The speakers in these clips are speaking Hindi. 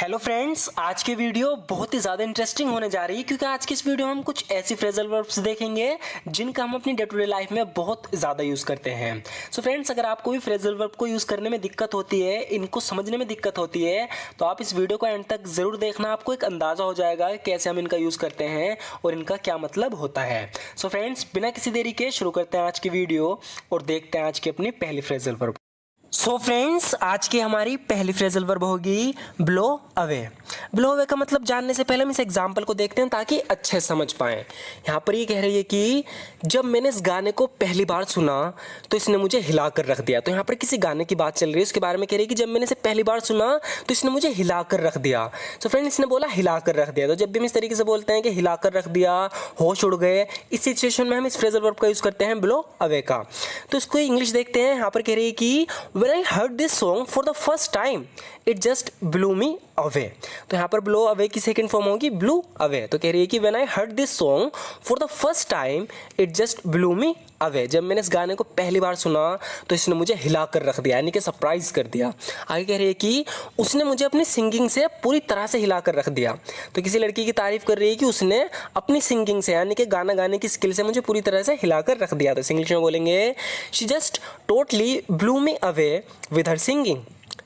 हेलो फ्रेंड्स, आज की वीडियो बहुत ही ज़्यादा इंटरेस्टिंग होने जा रही है क्योंकि आज की इस वीडियो में हम कुछ ऐसी फ्रेजल वर्ब्स देखेंगे जिनका हम अपनी डे टू डे लाइफ में बहुत ज़्यादा यूज़ करते हैं। सो फ्रेंड्स, अगर आपको भी फ्रेजल वर्ब को यूज़ करने में दिक्कत होती है, इनको समझने में दिक्कत होती है, तो आप इस वीडियो को एंड तक ज़रूर देखना। आपको एक अंदाज़ा हो जाएगा कैसे हम इनका यूज़ करते हैं और इनका क्या मतलब होता है। सो फ्रेंड्स, बिना किसी देरी के शुरू करते हैं आज की वीडियो और देखते हैं आज की अपनी पहली फ्रेजल वर्ब। सो फ्रेंड्स, आज की हमारी पहली फ्रेजल वर्ब होगी ब्लो अवे। ब्लो अवे का मतलब जानने से पहले हम इस एग्जाम्पल को देखते हैं ताकि अच्छे समझ पाएं। यहाँ पर ये कह रही है कि जब मैंने इस गाने को पहली बार सुना तो इसने मुझे हिला कर रख दिया। तो यहाँ पर किसी गाने की बात चल रही है, उसके बारे में कह रही है कि जब मैंने इसे पहली बार सुना तो इसने मुझे हिला कर रख दिया। तो फ्रेंड्स, इसने बोला हिला कर रख दिया। तो जब भी हम इस तरीके से बोलते हैं कि हिला कर रख दिया, होश उड़ गए, इस सिचुएशन में हम इस फ्रेजल वर्ब का यूज़ करते हैं ब्लो अवे का। तो इसको इंग्लिश देखते हैं। यहाँ पर कह रही है कि When I heard this song for the first time, it just blew me away। तो यहाँ पर blow away की सेकंड फॉर्म होगी blew away। तो कह रही है कि when I heard this song for the first time, it just blew me away। जब मैंने इस गाने को पहली बार सुना तो इसने मुझे हिला कर रख दिया, यानी कि सरप्राइज कर दिया। आगे कह रही है कि उसने मुझे अपनी सिंगिंग से पूरी तरह से हिला कर रख दिया। तो किसी लड़की की तारीफ कर रही है कि उसने अपनी सिंगिंग से, यानी कि गाना गाने की स्किल से मुझे पूरी तरह से हिला कर रख दिया। तो इंग्लिश में बोलेंगे she just totally blue me away with her singing।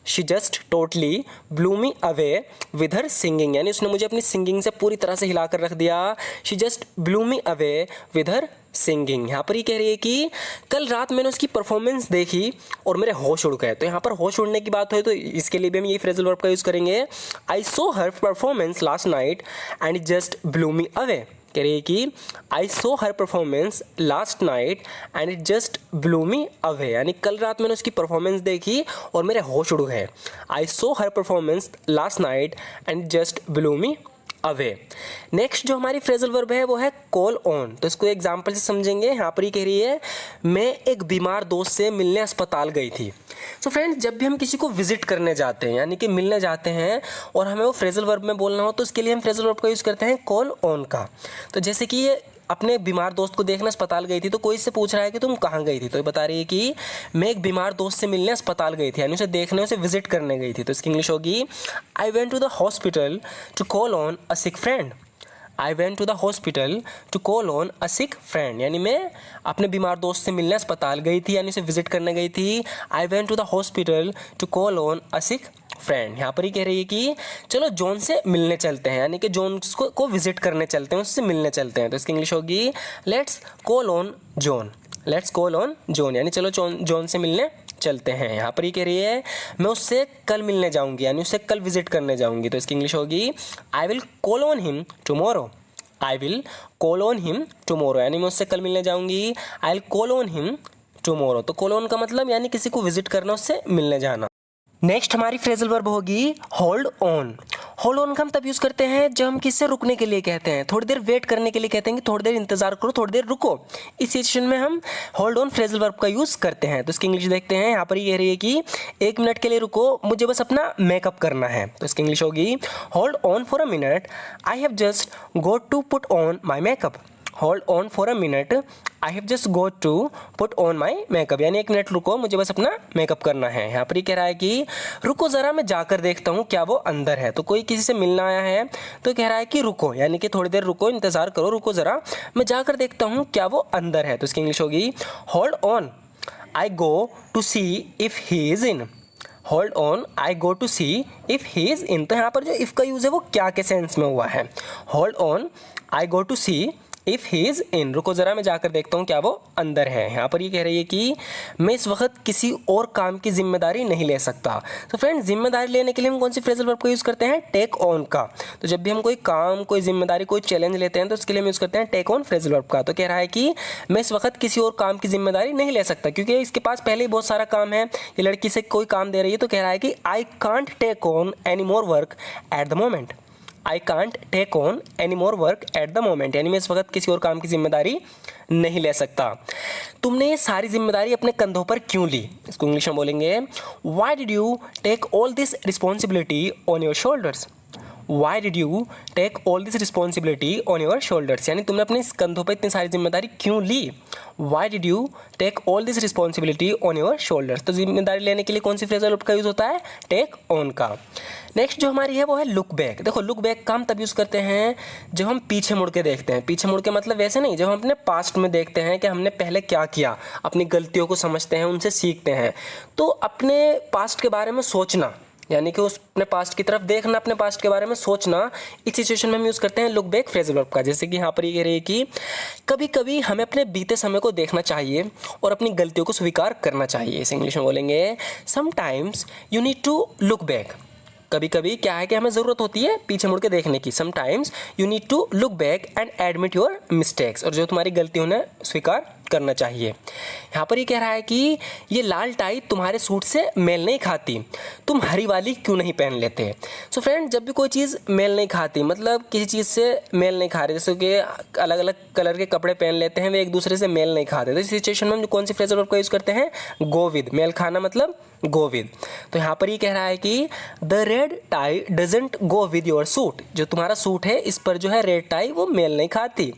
She just totally blew me away with her singing, यानी उसने मुझे अपनी सिंगिंग से पूरी तरह से हिला कर रख दिया। She just blew me away with her singing। यहाँ पर ही कह रही है कि कल रात मैंने उसकी परफॉर्मेंस देखी और मेरे होश उड़ गए। तो यहाँ पर होश उड़ने की बात हो तो इसके लिए भी हम ये फ्रेजल वर्ब का यूज़ करेंगे। I saw her performance last night and it just blew me away। कह रही है कि I saw her performance last night and it just blew me away, यानी कल रात मैंने उसकी परफॉर्मेंस देखी और मेरे होश उड़ गए। I saw her performance last night and it just blew me away. Next जो हमारी फ्रेजल वर्ब है वो है कॉल ऑन। तो इसको एग्जाम्पल से समझेंगे। यहाँ पर ही कह रही है मैं एक बीमार दोस्त से मिलने अस्पताल गई थी। सो फ्रेंड्स, जब भी हम किसी को विजिट करने जाते हैं, यानी कि मिलने जाते हैं और हमें वो फ्रेजल वर्ब में बोलना हो तो उसके लिए हम फ्रेजल वर्ब का यूज़ करते हैं कॉल ऑन का। तो जैसे कि ये अपने बीमार दोस्त को देखने अस्पताल गई थी, तो कोई इससे पूछ रहा है कि तुम कहाँ गई थी, तो ये बता रही है कि मैं एक बीमार दोस्त से मिलने अस्पताल गई थी, यानी उसे देखने, उसे विजिट करने गई थी। तो इसकी इंग्लिश होगी I went to the hospital to call on a sick friend. I went to the hospital to call on a sick friend, यानी मैं अपने बीमार दोस्त से मिलने अस्पताल गई थी, यानी उसे विजिट करने गई थी। I went to the hospital to call on a sick friend. यहाँ पर ही कह रही है कि चलो जॉन से मिलने चलते हैं, यानी कि जॉन को विजिट करने चलते हैं, उससे मिलने चलते हैं। तो इसकी इंग्लिश होगी let's call on John. Let's call on John, यानी चलो जॉन से मिलने चलते हैं। यहाँ पर ही कह रही है मैं उससे कल मिलने जाऊंगी, यानी उससे कल विजिट करने जाऊंगी। तो इसकी इंग्लिश होगी I will call on him tomorrow. I will call on him tomorrow, यानी मैं उससे कल मिलने जाऊंगी। I will call on him tomorrow. तो कॉल ऑन का मतलब यानी किसी को विजिट करना, उससे मिलने जाना। नेक्स्ट हमारी फ्रेजल वर्ब होगी होल्ड ऑन। होल्ड ऑन का हम तब यूज़ करते हैं जब हम किससे रुकने के लिए कहते हैं, थोड़ी देर वेट करने के लिए कहते हैं कि थोड़ी देर इंतजार करो, थोड़ी देर रुको। इस सिचुएशन में हम होल्ड ऑन फ्रेजल वर्ब का यूज़ करते हैं। तो इसकी इंग्लिश देखते हैं। यहाँ पर ये कह रही है कि एक मिनट के लिए रुको, मुझे बस अपना मेकअप करना है। तो इसकी इंग्लिश होगी hold on for a minute, I have just got to put on my makeup. Hold on for a minute, I have just got to put on my makeup, यानी एक मिनट रुको, मुझे बस अपना मेकअप करना है। यहाँ पर ही कह रहा है कि रुको ज़रा, मैं जाकर देखता हूँ क्या वो अंदर है। तो कोई किसी से मिलना आया है तो कह रहा है कि रुको, यानी कि थोड़ी देर रुको, इंतज़ार करो, रुको ज़रा, मैं जाकर देखता हूँ क्या वो अंदर है। तो इसकी इंग्लिश होगी hold on, I go to see if he is in. Hold on, I go to see if he is in. तो यहाँ पर जो इफ़ का यूज़ है वो क्या के सेंस में हुआ है। Hold on, I go to see if he is in, रुको ज़रा, मैं जाकर देखता हूँ क्या वो अंदर है। यहाँ पर ये कह रही है कि मैं इस वक्त किसी और काम की जिम्मेदारी नहीं ले सकता। तो फ्रेंड्स, जिम्मेदारी लेने के लिए हम कौन सी फ्रेजल वर्ब का यूज़ करते हैं, टेक ऑन का। तो जब भी हम कोई काम, कोई जिम्मेदारी, कोई चैलेंज लेते हैं तो उसके लिए हम यूज़ करते हैं टेक ऑन फ्रेजल वर्ब का। तो कह रहा है कि मैं इस वक्त किसी और काम की जिम्मेदारी नहीं ले सकता, क्योंकि इसके पास पहले ही बहुत सारा काम है। ये लड़की से कोई काम दे रही है तो कह रहा है कि I can't take on any more work at the moment. I can't take on any more work at the moment, यानी मैं इस वक्त किसी और काम की जिम्मेदारी नहीं ले सकता। तुमने ये सारी जिम्मेदारी अपने कंधों पर क्यों ली। इसको इंग्लिश में बोलेंगे why did you take all this responsibility on your shoulders. Why did you take all this responsibility on your shoulders, यानी तुमने अपने कंधों पर इतनी सारी जिम्मेदारी क्यों ली। Why did you take all this responsibility on your shoulders, तो जिम्मेदारी लेने के लिए कौन सी फ्रेजल वर्ब का यूज़ होता है, टेक ऑन का। नेक्स्ट जो हमारी है वो है लुक बैक। देखो लुक बैक का हम तब यूज़ करते हैं जब हम पीछे मुड़ के देखते हैं। पीछे मुड़ के मतलब वैसे नहीं, जब हम अपने पास्ट में देखते हैं कि हमने पहले क्या किया, अपनी गलतियों को समझते हैं, उनसे सीखते हैं। तो अपने पास्ट के बारे में सोचना, यानी कि उस अपने पास्ट की तरफ देखना, अपने पास्ट के बारे में सोचना, इस सिचुएशन में हम यूज़ करते हैं लुक बैक फ्रेजल वर्ब का। जैसे कि यहाँ पर ये कह रही है कि कभी कभी हमें अपने बीते समय को देखना चाहिए और अपनी गलतियों को स्वीकार करना चाहिए। इसे इंग्लिश में बोलेंगे sometimes you need to look back. कभी कभी क्या है कि हमें ज़रूरत होती है पीछे मुड़ के देखने की। Sometimes you need to look back and admit your mistakes, और जो तुम्हारी गलती उन्हें स्वीकार करना चाहिए। यहाँ पर ये कह रहा है कि ये लाल टाई तुम्हारे सूट से मेल नहीं खाती, तुम हरी वाली क्यों नहीं पहन लेते। सो फ्रेंड, जब भी कोई चीज़ मेल नहीं खाती मतलब किसी चीज़ से मेल नहीं खा रही, जैसे कि अलग अलग कलर के कपड़े पहन लेते हैं, वे एक दूसरे से मेल नहीं खाते, तो इस सिचुएशन में हम कौन सी फ्रेजल वर्ब का यूज़ करते हैं, गो विद। मेल खाना मतलब गो विद। तो यहाँ पर ये कह रहा है कि the red tie doesn't go with your suit, जो तुम्हारा सूट है इस पर जो है रेड टाई वो मेल नहीं खाती।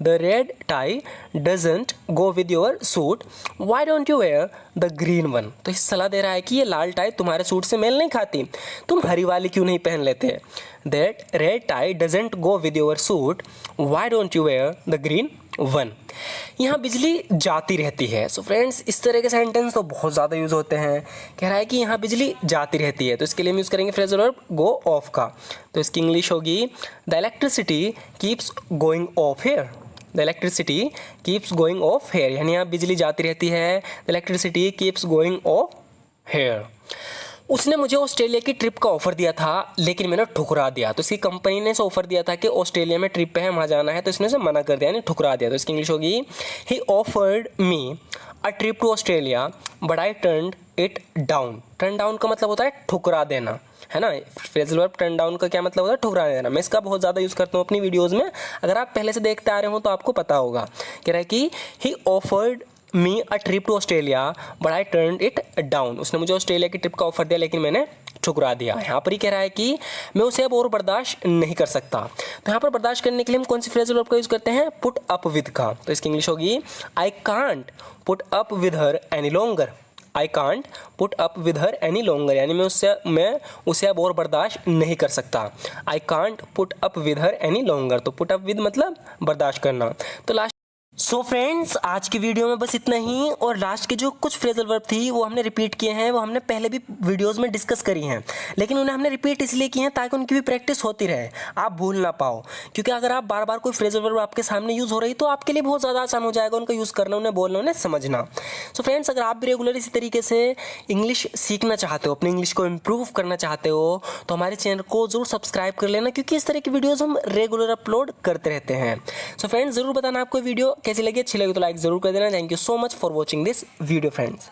The red tie doesn't go with your suit, why don't you wear the green one. तो इस सलाह दे रहा है कि ये लाल टाई तुम्हारे सूट से मेल नहीं खाती, तुम हरी वाली क्यों नहीं पहन लेते। That red tie doesn't go with your suit, why don't you wear the green one. यहाँ बिजली जाती रहती है। सो फ्रेंड्स, इस तरह के सेंटेंस तो बहुत ज़्यादा यूज़ होते हैं। कह रहा है कि यहाँ बिजली जाती रहती है, तो इसके लिए हम यूज़ करेंगे फ्रेजल वर्ब गो ऑफ का। तो इसकी इंग्लिश होगी the electricity keeps going off here. The electricity keeps going off here, यानी यहाँ बिजली जाती रहती है, the electricity keeps going off here. उसने मुझे ऑस्ट्रेलिया की ट्रिप का ऑफ़र दिया था लेकिन मैंने ठुकरा दिया। तो इसकी कंपनी ने इसे ऑफ़र दिया था कि ऑस्ट्रेलिया में ट्रिप पे है, वहाँ जाना है, तो इसने उसे मना कर दिया, यानी ठुकरा दिया। तो इसकी इंग्लिश होगी he offered me a trip to Australia but I turned it down. Turn down का मतलब होता है ठुकरा देना, है ना। फ्रेजल वर्ब टर्न डाउन का क्या मतलब होता है, ठुकरा देना। मैं इसका बहुत ज़्यादा यूज़ करता हूँ अपनी वीडियोज़ में, अगर आप पहले से देखते आ रहे हो तो आपको पता होगा। कह रहा है कि he offered me a trip to Australia but I turned it down. उसने मुझे ऑस्ट्रेलिया की ट्रिप का ऑफर दिया लेकिन मैंने ठुकरा दिया। यहाँ पर ही कह रहा है कि मैं उसे अब और बर्दाश्त नहीं कर सकता। तो यहाँ पर बर्दाश्त करने के लिए हम कौन सी फ्रेजल वर्ब का यूज़ करते हैं, पुट अप विद का। तो इसकी इंग्लिश होगी I can't put up with her any longer. I can't put up with her any longer, यानी मैं उसे अब और बर्दाश्त नहीं कर सकता। I can't put up with her any longer, तो पुट अप विद मतलब बर्दाश्त करना। तो लास्ट सो फ्रेंड्स, आज की वीडियो में बस इतना ही। और लास्ट के जो कुछ फ्रेजल वर्ब थी वो हमने रिपीट किए हैं, वो हमने पहले भी वीडियोस में डिस्कस करी हैं, लेकिन उन्हें हमने रिपीट इसलिए किए हैं ताकि उनकी भी प्रैक्टिस होती रहे, आप भूल ना पाओ। क्योंकि अगर आप बार बार कोई फ्रेजल वर्ब आपके सामने यूज़ हो रही तो आपके लिए बहुत ज़्यादा आसान हो जाएगा उनका यूज़ करना, उन्हें बोलना, उन्हें समझना। सो फ्रेंड्स, अगर आप भी रेगुलर इसी तरीके से इंग्लिश सीखना चाहते हो, अपनी इंग्लिश को इम्प्रूव करना चाहते हो, तो हमारे चैनल को ज़रूर सब्सक्राइब कर लेना, क्योंकि इस तरह की वीडियोज़ हम रेगुलर अपलोड करते रहते हैं। सो फ्रेंड्स, ज़रूर बताना आपको वीडियो कैसी लगी, अच्छी लगी तो लाइक ज़रूर कर देना। Thank you so much for watching this video friends.